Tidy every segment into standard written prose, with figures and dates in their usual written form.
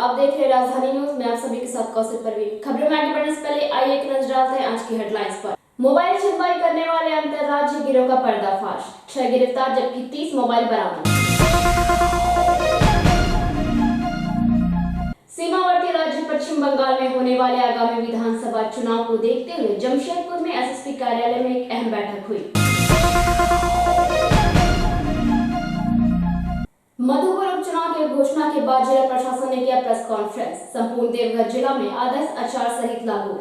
आप देख रहे हैं राजधानी न्यूज में, आप सभी के साथ कौशल परवीन। खबरों में आगे बढ़ने से पहले आइए एक नजर डालते हैं आज की हेडलाइंस पर। मोबाइल छिनवाई करने वाले अंतरराज्यीय गिरोह का पर्दाफाश, 6 गिरफ्तार जबकि 30 मोबाइल बरामद। सीमावर्ती राज्य पश्चिम बंगाल में होने वाले आगामी विधानसभा चुनाव को देखते हुए जमशेदपुर में एसएसपी कार्यालय में एक अहम बैठक हुई। मधुपुर उपचुनाव की घोषणा के बाद जिला प्रशासन ने किया प्रेस कॉन्फ्रेंस। संपूर्ण देवघर जिला में आदर्श आचार संहिता लागू।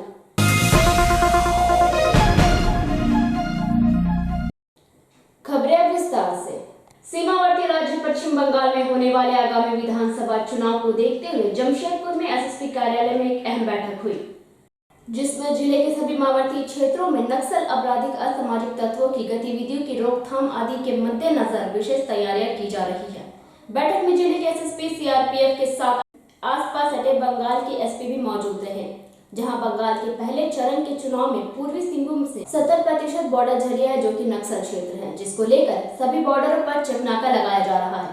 खबरें अब विस्तार से। सीमावर्ती राज्य पश्चिम बंगाल में होने वाले आगामी विधानसभा चुनाव को देखते हुए जमशेदपुर में एसएसपी कार्यालय में एक अहम बैठक हुई, जिसमें जिले के सभी सीमावर्ती क्षेत्रों में नक्सल, आपराधिक, असामाजिक तत्वों की गतिविधियों की रोकथाम आदि के मद्देनजर विशेष तैयारियां की जा रही है। बैठक में जिले के एसएसपी सीआरपीएफ के साथ आसपास सटे बंगाल के एसपी भी मौजूद रहे, जहां बंगाल के पहले चरण के चुनाव में पूर्वी सिंहभूम से 70% बॉर्डर झरिया है, जो कि नक्सल क्षेत्र है, जिसको लेकर सभी बॉर्डरों पर चेकनाका लगाया जा रहा है,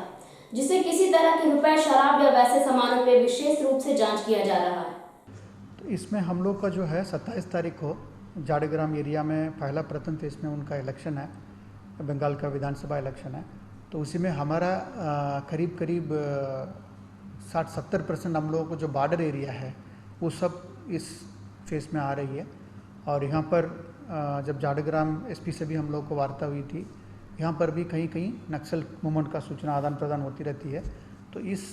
जिससे किसी तरह के रुपए, शराब या वैसे सामानों पर विशेष रूप से जाँच किया जा रहा है। तो इसमें हम लोग का जो है 27 तारीख को जाड़ग्राम एरिया में पहला प्रथम फेज में उनका इलेक्शन है, बंगाल का विधानसभा इलेक्शन है। तो उसी में हमारा करीब 60-70% हम लोगों को जो बॉर्डर एरिया है वो सब इस फेज में आ रही है। और यहाँ पर जब जाड़ग्राम एसपी से भी हम लोग को वार्ता हुई थी, यहाँ पर भी कहीं कहीं नक्सल मूवमेंट का सूचना आदान प्रदान होती रहती है। तो इस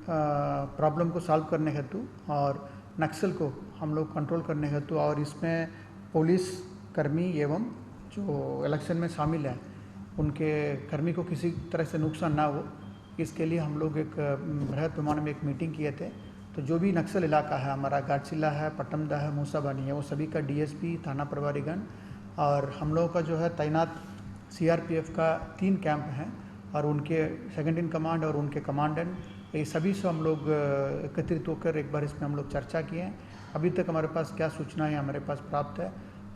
प्रॉब्लम को सॉल्व करने हेतु और नक्सल को हम लोग कंट्रोल करने हेतु और इसमें पुलिस कर्मी एवं जो इलेक्शन में शामिल हैं उनके कर्मी को किसी तरह से नुकसान ना हो, इसके लिए हम लोग एक बृहद पैमाने में एक मीटिंग किए थे। तो जो भी नक्सल इलाका है, हमारा घाटशिला है, पटमदा है, मूसाबानी है, वो सभी का डीएसपी, थाना प्रभारीगण और हम लोगों का जो है तैनात सीआरपीएफ का 3 कैंप हैं और उनके सेकंड इन कमांड और उनके कमांडेंट, ये सभी से हम लोग एकत्रित होकर एक बार इसमें हम लोग चर्चा किए हैं। अभी तक हमारे पास क्या सूचनाएँ हमारे पास प्राप्त है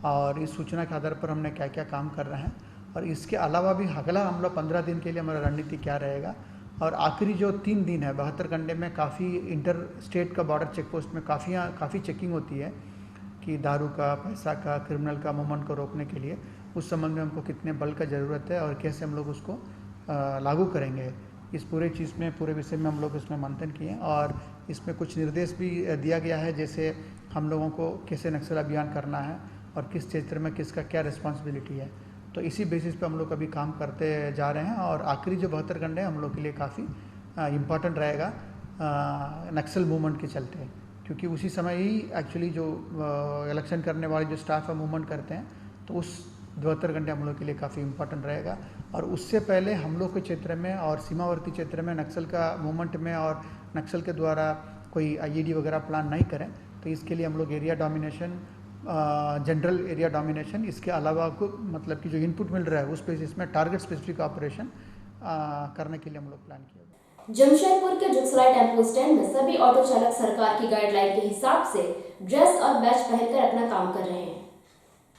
और इस सूचना के आधार पर हमने क्या क्या काम कर रहे हैं और इसके अलावा भी अगला हम लोग 15 दिन के लिए हमारा रणनीति क्या रहेगा। और आखिरी जो 3 दिन है 72 घंटे में काफ़ी इंटर स्टेट का बॉर्डर चेक पोस्ट में काफ़ी चेकिंग होती है कि दारू का, पैसा का, क्रिमिनल का मूवमेंट को रोकने के लिए उस संबंध में हमको कितने बल का ज़रूरत है और कैसे हम लोग उसको लागू करेंगे। इस पूरे चीज़ में, पूरे विषय में हम लोग इसमें मंथन किए और इसमें कुछ निर्देश भी दिया गया है, जैसे हम लोगों को कैसे नक्सल अभियान करना है और किस क्षेत्र में किसका क्या रिस्पॉन्सिबिलिटी है। तो इसी बेसिस पे हम लोग अभी काम करते जा रहे हैं और आखिरी जो 72 घंटे हम लोग के लिए काफ़ी इम्पॉर्टेंट रहेगा नक्सल मूवमेंट के चलते, क्योंकि उसी समय ही एक्चुअली जो इलेक्शन करने वाले जो स्टाफ है मूवमेंट करते हैं, तो उस 72 घंटे हम लोग के लिए काफ़ी इम्पॉर्टेंट रहेगा। और उससे पहले हम लोग के क्षेत्र में और सीमावर्ती क्षेत्र में नक्सल का मूवमेंट में और नक्सल के द्वारा कोई आईईडी वगैरह प्लान नहीं करें, तो इसके लिए हम लोग area domination, general area domination, इसके अलावा को मतलब कि जो इनपुट मिल रहा है उस बेसिस में टारगेट स्पेसिफिक ऑपरेशन करने के लिए हम लोग प्लान किया। जमशेदपुर के जुगसराय टेम्पो स्टैंड में सभी ऑटो चालक सरकार की गाइडलाइन के हिसाब से ड्रेस और बैच पहनकर अपना काम कर रहे हैं।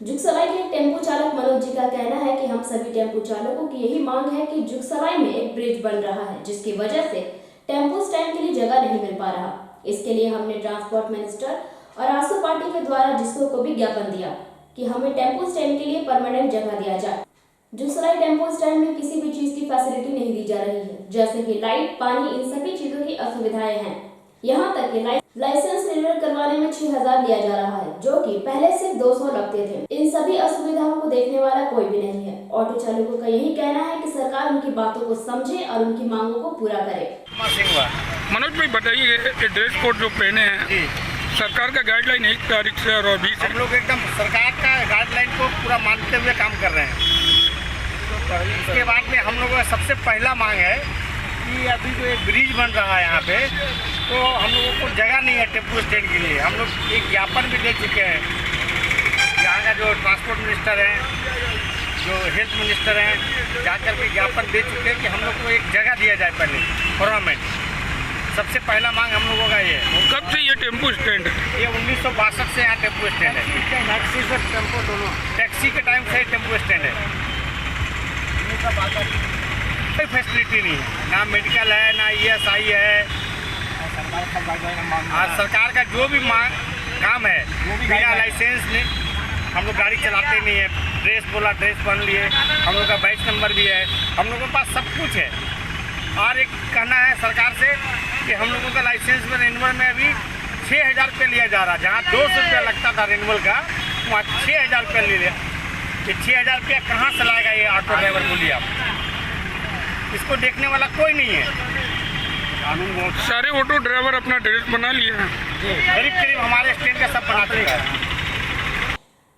जुगसराय के टेम्पो चालक मनोज जी का कहना है कि हम सभी टेम्पो चालकों की यही मांग है कि जुगसराय में एक ब्रिज बन रहा है, जिसकी वजह से टेम्पो स्टैंड के लिए जगह नहीं मिल पा रहा। इसके लिए हमने ट्रांसपोर्ट मिनिस्टर और आसू पार्टी के द्वारा जिसको को भी ज्ञापन दिया कि हमें टेम्पो स्टैंड के लिए परमानेंट जगह दिया जाए। जुगसराय टेम्पो स्टैंड में किसी भी चीज की फैसिलिटी नहीं दी जा रही है, जैसे कि लाइट, पानी, इन सभी चीजों की असुविधाएं हैं। यहाँ तक कि लाइसेंस रिन्यूअल करवाने में 6000 लिया जा रहा है, जो कि पहले सिर्फ 200 लगते थे। इन सभी असुविधाओं को देखने वाला कोई भी नहीं है। ऑटो चालकों का यही कहना है कि सरकार उनकी बातों को समझे और उनकी मांगों को पूरा करे। मनोज भाई बताइए, ड्रेस कोड जो पहने हैं, सरकार का गाइडलाइन 1 तारीख से और अभी हम लोग एकदम सरकार का गाइडलाइन को पूरा मानते हुए काम कर रहे हैं। तो इसके बाद में हम लोगों का सबसे पहला मांग है कि अभी जो एक ब्रिज बन रहा है यहाँ पे, तो हम लोगों को जगह नहीं है टेम्पो स्टैंड के लिए। हम लोग एक ज्ञापन भी दे चुके हैं, यहाँ का जो ट्रांसपोर्ट मिनिस्टर हैं, जो हेल्थ मिनिस्टर हैं, जाकर के ज्ञापन दे चुके हैं कि हम लोग को एक जगह दिया जाए पहले परमानेंट। सबसे पहला मांग हम लोगों का ये। कब से ये टेम्पो स्टैंड है? ये 1962 से यहाँ टेम्पो स्टैंड है। टैक्सी से टेम्पो दोनों, टैक्सी के टाइम से टेम्पो स्टैंड है। कोई फैसिलिटी नहीं है, ना मेडिकल है, ना ईएसआई है, आज सरकार का जो भी काम है बिना लाइसेंस में हम लोग गाड़ी चलाते नहीं है। ड्रेस बोला ड्रेस पहन लिए, हम लोग का बैच नंबर भी है, हम लोगों के पास सब कुछ है। और एक कहना है सरकार से कि हम लोगों का लाइसेंस में रिन्यूअल में अभी 6,000 रुपये लिया जा रहा, जहाँ 200 रुपया लगता था रिन्यूअल का, वहाँ 6,000 रुपया ले लिया। ये 6,000 रुपया कहाँ से लाएगा ये ऑटो ड्राइवर, बोलिए आप। इसको देखने वाला कोई नहीं है। कानून बहुत सारे ऑटो ड्राइवर अपना ड्रेस बना लिए हैं। करीब हमारे स्टैंड का सब बनाते हैं।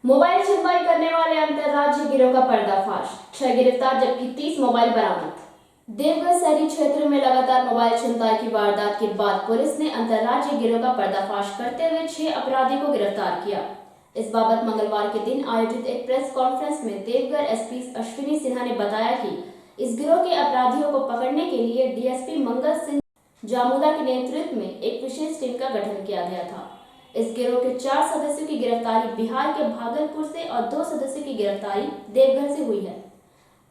मोबाइल छिनवाई करने वाले अंतर्राज्यीय गिरोह का पर्दाफाश, 6 गिरफ्तार जबकि 30 मोबाइल बरामद। देवघर शहरी क्षेत्र में लगातार मोबाइल छिनताई की वारदात के बाद पुलिस ने अंतर्राज्यीय गिरोह का पर्दाफाश करते हुए 6 अपराधी को गिरफ्तार किया। इस बाबत मंगलवार के दिन आयोजित एक प्रेस कॉन्फ्रेंस में देवघर एसपी अश्विनी सिन्हा ने बताया कि इस गिरोह के अपराधियों को पकड़ने के लिए डीएसपी मंगल सिंह जामुदा के नेतृत्व में एक विशेष टीम का गठन किया गया था। इस गिरोह के 4 सदस्यों की गिरफ्तारी बिहार के भागलपुर से और 2 सदस्यों की गिरफ्तारी देवघर से हुई है।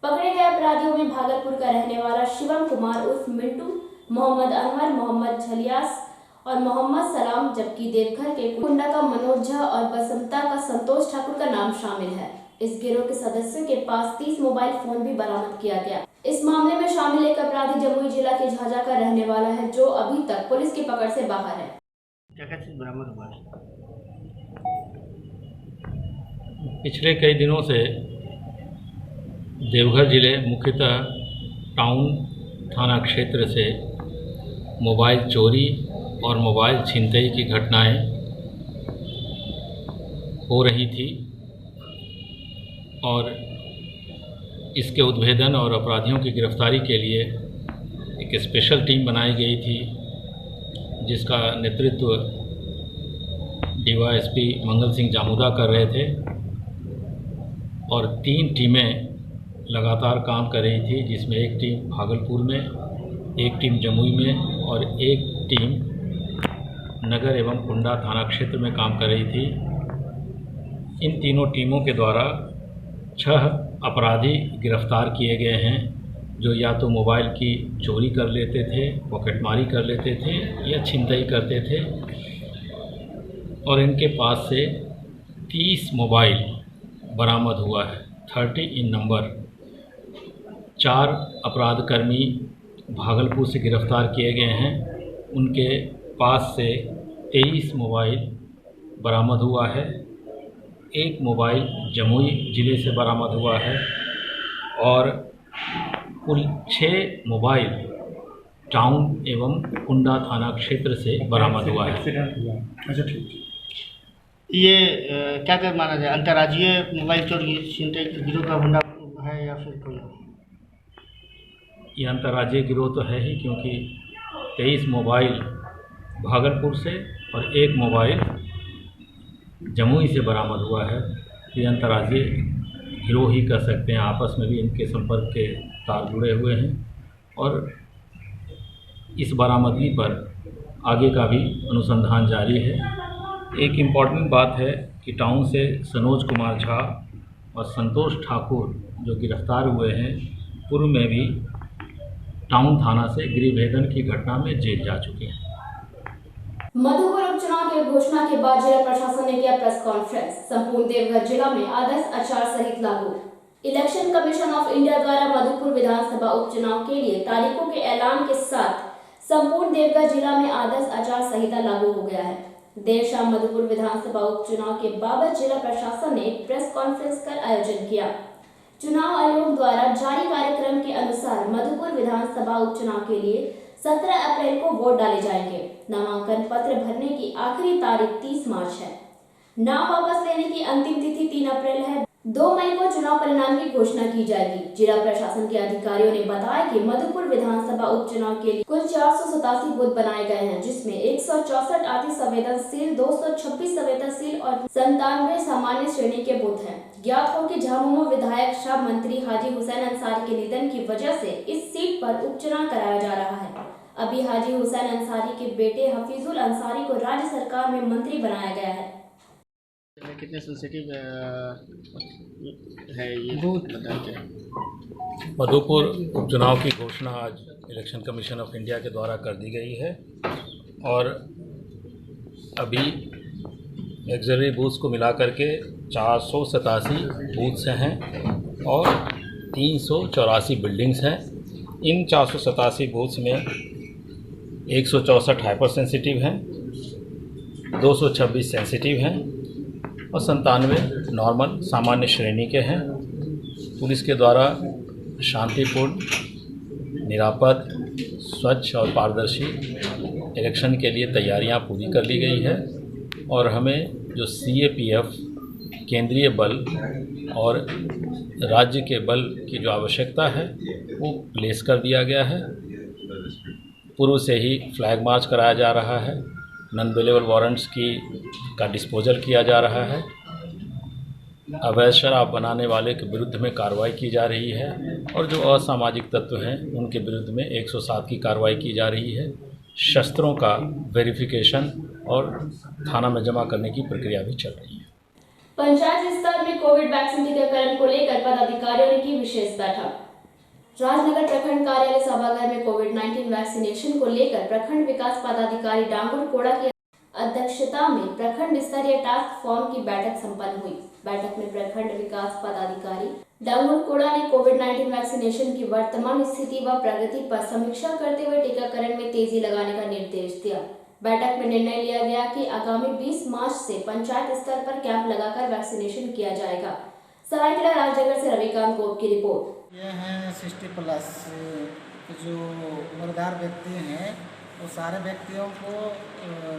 पकड़े गए अपराधियों में भागलपुर का रहने वाला शिवम कुमार उर्फ मिंटू, मोहम्मद अनवर, मोहम्मद झलियास और मोहम्मद सलाम, जबकि देवघर के कुंडा का मनोज झा और बसंता का संतोष ठाकुर का नाम शामिल है। इस गिरोह के सदस्यों के पास 30 मोबाइल फोन भी बरामद किया गया। इस मामले में शामिल एक अपराधी जमुई जिला के झाझा का रहने वाला है, जो अभी तक पुलिस की पकड़ से बाहर है। क्या चीज बरामद हुआ है? पिछले कई दिनों से देवघर जिले मुख्यतः टाउन थाना क्षेत्र से मोबाइल चोरी और मोबाइल छिनतई की घटनाएं हो रही थी और इसके उद्भेदन और अपराधियों की गिरफ्तारी के लिए एक स्पेशल टीम बनाई गई थी, जिसका नेतृत्व डीवाईएसपी मंगल सिंह जामुदा कर रहे थे और 3 टीमें लगातार काम कर रही थी, जिसमें एक टीम भागलपुर में, एक टीम जमुई में और एक टीम नगर एवं कुंडा थाना क्षेत्र में काम कर रही थी। इन तीनों टीमों के द्वारा 6 अपराधी गिरफ्तार किए गए हैं, जो या तो मोबाइल की चोरी कर लेते थे, पॉकेटमारी कर लेते थे या छिनतई करते थे। और इनके पास से 30 मोबाइल बरामद हुआ है, 30 इन नंबर। 4 अपराधकर्मी भागलपुर से गिरफ्तार किए गए हैं, उनके पास से 23 मोबाइल बरामद हुआ है। 1 मोबाइल जमुई जिले से बरामद हुआ है और कुल 6 मोबाइल टाउन एवं कुंडा थाना क्षेत्र से बरामद हुआ है। अच्छा, ठीक। ये क्या कर माना जाए, अंतर्राज्यीय मोबाइल चोरी छिनतई के गिरोह का भंडा है या फिर कोई? ये अंतर्राज्यीय गिरोह तो है ही, क्योंकि 23 मोबाइल भागलपुर से और 1 मोबाइल जमुई से बरामद हुआ है। ये अंतर्राज्यीय गिरोह ही कर सकते हैं, आपस में भी इनके संपर्क के तार जुड़े हुए हैं और इस बरामदगी पर आगे का भी अनुसंधान जारी है। एक इम्पॉर्टेंट बात है कि टाउन से सनोज कुमार झा और संतोष ठाकुर जो गिरफ्तार हुए हैं, पूर्व में भी टाउन थाना से गृहभेदन की घटना में जेल जा चुके हैं। मधुपुर उपचुनाव की घोषणा के बाद जिला प्रशासन ने किया प्रेस कॉन्फ्रेंस। संपूर्ण देवघर जिला में आदर्श आचार संहिता लागू। इलेक्शन कमीशन ऑफ इंडिया द्वारा मधुपुर विधानसभा उपचुनाव के लिए तारीखों के ऐलान के साथ संपूर्ण देवघर जिला में आदर्श आचार संहिता लागू हो गया है। देर शाम मधुपुर विधानसभा उपचुनाव के बाबत जिला प्रशासन ने एक प्रेस कॉन्फ्रेंस का आयोजन किया। चुनाव आयोग द्वारा जारी कार्यक्रम के अनुसार मधुपुर विधानसभा उपचुनाव के लिए 17 अप्रैल को वोट डाले जाएंगे। नामांकन पत्र भरने की आखिरी तारीख 30 मार्च है। नाम वापस लेने की अंतिम तिथि 3 अप्रैल है। 2 मई को चुनाव परिणाम की घोषणा की जाएगी। जिला प्रशासन के अधिकारियों ने बताया कि मधुपुर विधानसभा उपचुनाव के लिए कुल 487 बूथ बनाए गए हैं, जिसमें 164 अति संवेदनशील, 226 संवेदनशील और 97 सामान्य श्रेणी के बूथ हैं। ज्ञात हो कि झामुमो विधायक शाह मंत्री हाजी हुसैन अंसारी के निधन की वजह से इस सीट पर उपचुनाव कराया जा रहा है। अभी हाजी हुसैन अंसारी के बेटे हफीजुल अंसारी को राज्य सरकार में मंत्री बनाया गया है। कितने सेंसिटिव है ये बताएं क्या? मधुपुर उपचुनाव की घोषणा आज इलेक्शन कमीशन ऑफ इंडिया के द्वारा कर दी गई है और अभी एक्सलरी बूथ्स को मिला करके 487 बूथ्स हैं और 384 बिल्डिंग्स हैं। इन 487 बूथ्स में 164 हाइपर सेंसिटिव हैं, 226 सेंसिटिव हैं और 97 नॉर्मल सामान्य श्रेणी के हैं। पुलिस के द्वारा शांतिपूर्ण, निरापद, स्वच्छ और पारदर्शी इलेक्शन के लिए तैयारियां पूरी कर ली गई है और हमें जो CAPF केंद्रीय बल और राज्य के बल की जो आवश्यकता है वो प्लेस कर दिया गया है। पूर्व से ही फ्लैग मार्च कराया जा रहा है, नॉन बेलेबल वारंट्स का डिस्पोजल किया जा रहा है, अवैध शराब बनाने वाले के विरुद्ध में कार्रवाई की जा रही है और जो असामाजिक तत्व हैं उनके विरुद्ध में 107 की कार्रवाई की जा रही है। शस्त्रों का वेरिफिकेशन और थाना में जमा करने की प्रक्रिया भी चल रही है। पंचायत स्तर में कोविड वैक्सीन टीकाकरण को लेकर पदाधिकारियों ने की विशेष बैठक। राजनगर प्रखंड कार्यालय सभागार में कोविड-19 वैक्सीनेशन को लेकर प्रखंड विकास पदाधिकारी डांगुर कोड़ा की अध्यक्षता में प्रखंड स्तरीय टास्क फोर्स की बैठक संपन्न हुई। बैठक में प्रखंड विकास पदाधिकारी डांगुर कोड़ा ने कोविड-19 वैक्सीनेशन की वर्तमान स्थिति व प्रगति पर समीक्षा करते हुए टीकाकरण में तेजी लगाने का निर्देश दिया। बैठक में निर्णय लिया गया कि आगामी 20 मार्च से पंचायत स्तर पर कैंप लगाकर वैक्सीनेशन किया जाएगा। सरायकेला राजनगर से रविकांत गोप की रिपोर्ट। ये हैं 60+ जो उम्रदार व्यक्ति हैं वो सारे व्यक्तियों को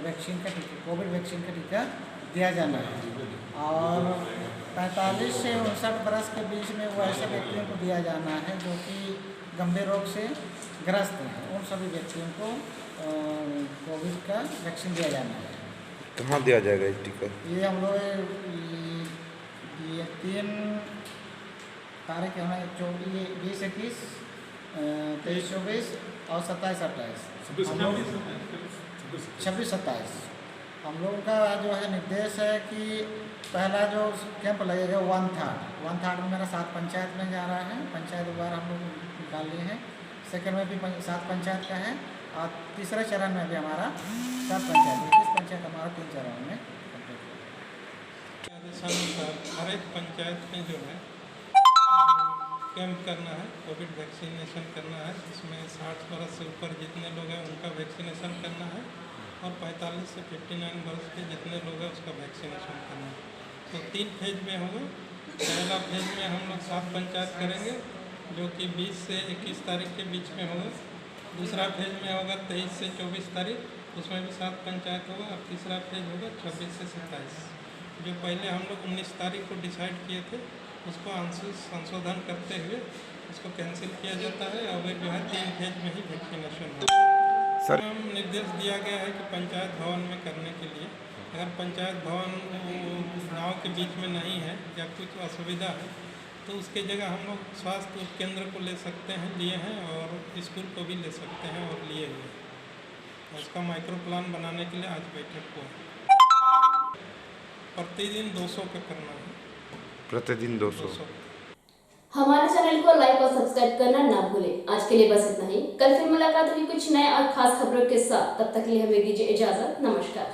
वैक्सीन का टीका, कोविड वैक्सीन का टीका दिया जाना है और 45 से 59 वर्ष के बीच में वो ऐसे व्यक्तियों को दिया जाना है जो कि गंभीर रोग से ग्रस्त हैं। उन सभी व्यक्तियों को कोविड का वैक्सीन दिया जाना है। कहाँ दिया जाएगा ये टीका? ये हम लोग ये 3 तारीख है, 20, 21, 23, 24 और 27, 28 26, 27 हम लोगों का जो है निर्देश है कि पहला जो कैंप लगेगा 1/3 में मेरा 7 पंचायत में जा रहा है। पंचायत द्वारा हम लोग निकाल लिए हैं। सेकंड में भी 7 पंचायत का है और तीसरे चरण में भी हमारा 7 पंचायत, 21 पंचायत हमारा 3 चरण में हर एक पंचायत में जो है कैंप करना है, कोविड वैक्सीनेशन करना है। इसमें 60 वर्ष से ऊपर जितने लोग हैं उनका वैक्सीनेशन करना है और 45 से 59 वर्ष के जितने लोग हैं उसका वैक्सीनेशन करना है। तो 3 फेज में होगा। पहला फेज में हम लोग 7 पंचायत करेंगे जो कि 20 से 21 तारीख के बीच में होगा। दूसरा फेज में होगा 23 से 24 तारीख, उसमें भी 7 पंचायत होगा। और तीसरा फेज होगा 26 से 27। जो पहले हम लोग 19 तारीख को डिसाइड किए थे उसको संशोधन करते हुए उसको कैंसिल किया जाता है और जो है 3 फेज में ही वैक्सीनेशन होगा। सर, हम निर्देश दिया गया है कि पंचायत भवन में करने के लिए अगर पंचायत भवन गाँव के बीच में नहीं है या कुछ असुविधा है तो उसके जगह हम लोग स्वास्थ्य केंद्र को ले सकते हैं, लिए हैं, और स्कूल को भी ले सकते हैं और लिए हुए। उसका माइक्रो प्लान बनाने के लिए आज बैठक हुआ। प्रतिदिन 200 का करना है। प्रतिदिन 200। हमारे चैनल को लाइक और सब्सक्राइब करना ना भूलें। आज के लिए बस इतना ही। कल फिर मुलाकात होगी कुछ नए और खास खबरों के साथ। तब तक के लिए हमें दीजिए इजाजत। नमस्कार।